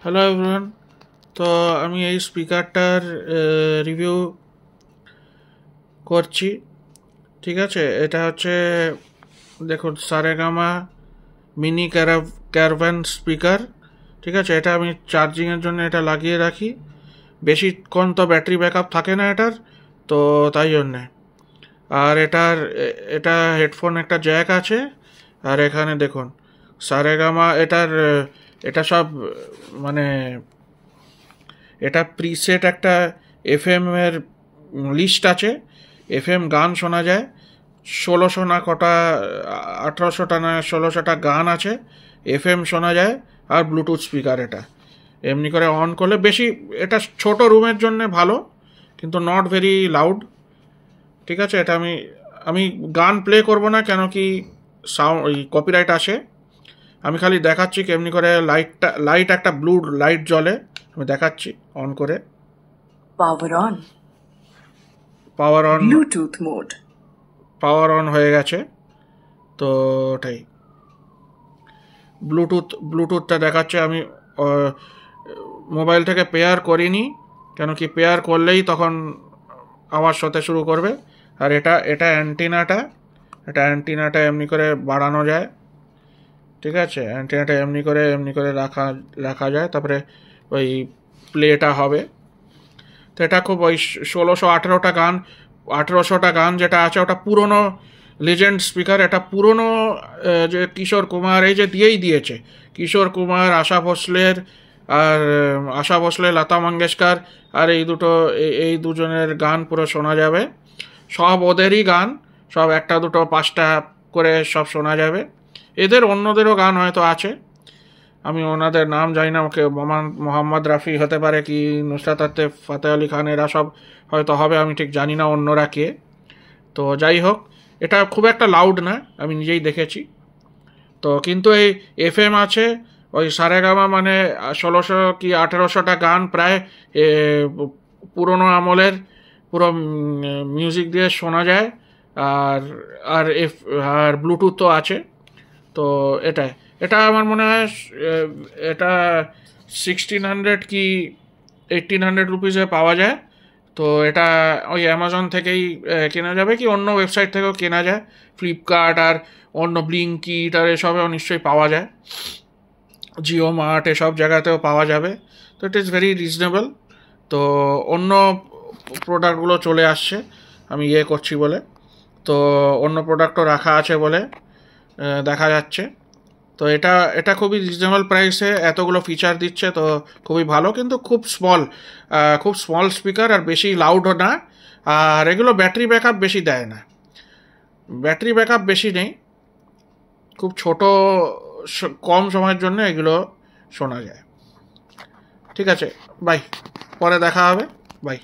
Hello everyone. তো আমি এই স্পিকারটার রিভিউ করছি। ঠিক আছে, এটা হচ্ছে দেখুন সারেগামা মিনি ক্যারাভান স্পিকার। ঠিক আছে, এটা আমি চার্জিংয়ের জন্য এটা লাগিয়ে রাখি। বেশিক্ষণ তো ব্যাটারি ব্যাকআপ থাকে না এটার, তো তাই জন্যে। আর এটা হেডফোন একটা জ্যাক আছে। আর এখানে দেখুন সারেগামা এটা সব মানে এটা প্রিসেট একটা এফএম এর লিস্ট আছে। এফএম গান শোনা যায় 1600 না কটা 1800টা না 1600টা গান আছে, এফএম শোনা যায়। আর ব্লুটুথ স্পিকার এটা এমনি করে অন করলে বেশি, এটা ছোট রুমের জন্য ভালো, কিন্তু নট ভেরি লাউড। ঠিক আছে, এটা আমি গান প্লে করব না, কেন কি সাউন্ড কপিরাইট আসে। আমি খালি দেখাচ্ছি কেমনি করে লাইট একটা ব্লু লাইট জ্বলে, আমি দেখাচ্ছি অন করে। Power on Bluetooth mode, power on হয়ে গেছে। তো ওটাই ব্লুটুথটা দেখাচ্ছে। আমি মোবাইল থেকে পেয়ার করিনি, কেন কি পেয়ার করলেই তখন আওয়াজ হতে শুরু করবে। আর এটা অ্যান্টিনাটা এমনি করে বাড়ানো যায়। ঠিক আছে, অ্যান্টিনাটা এমনি করে রাখা যায়, তারপরে ওই প্লেটা হবে। তো এটা খুব ওই 1800টা গান যেটা আছে ওটা পুরনো লেজেন্ড স্পিকার। এটা পুরনো যে কিশোর কুমার এই যে দিয়েছে কিশোর কুমার, আশা ভোসলে, লতা মঙ্গেশকর, আর এই দুজনের গান পুরো শোনা যাবে। সব ওদেরই গান, সব একটা দুটো পাঁচটা করে সব শোনা যাবে। এদের অন্যদেরও গান হয়তো আছে, আমি ওনাদের নাম জানি না। ওকে মোহাম্মদ রাফি হতে পারে, কি নুসরাত ফাতে আলী খান, এরা সব হয়তো হবে, আমি ঠিক জানি না অন্যরা কে। তো যাই হোক, এটা খুব একটা লাউড না, আমি নিজেই দেখেছি। তো কিন্তু এই এফএম আছে, ওই সারেগামা মানে 1600 কি 1800টা গান প্রায় পুরনো আমলের পুরো মিউজিক দিয়ে শোনা যায়। আর আর আর ব্লুটুথও আছে। তো এটা আমার মনে হয় এটা 1600 কি 1800 রুপিসে পাওয়া যায়। তো এটা ওই অ্যামাজন থেকেই কেনা যাবে, কি অন্য ওয়েবসাইট থেকেও কেনা যায়, ফ্লিপকার্ট আর অন্য ব্লিঙ্কিট আর এসবেও নিশ্চয়ই পাওয়া যায়, জিও মার্ট এসব জায়গাতেও পাওয়া যাবে। তো ইট ইজ ভেরি রিজনেবল। তো অন্য প্রোডাক্টগুলো চলে আসছে, আমি করছি বলে, তো অন্য প্রোডাক্টও রাখা আছে বলে দেখা যাচ্ছে। তো এটা খুবই রিজনেবল প্রাইসে এতগুলো ফিচার দিচ্ছে, তো খুবই ভালো। কিন্তু খুব স্মল স্পিকার, আর বেশি লাউডও না। আর এগুলো ব্যাটারি ব্যাকআপ বেশি দেয় না, ব্যাটারি ব্যাকআপ বেশি নেই, খুব ছোট কম সময়ের জন্য এগুলো শোনা যায়। ঠিক আছে, বাই, পরে দেখা হবে, বাই।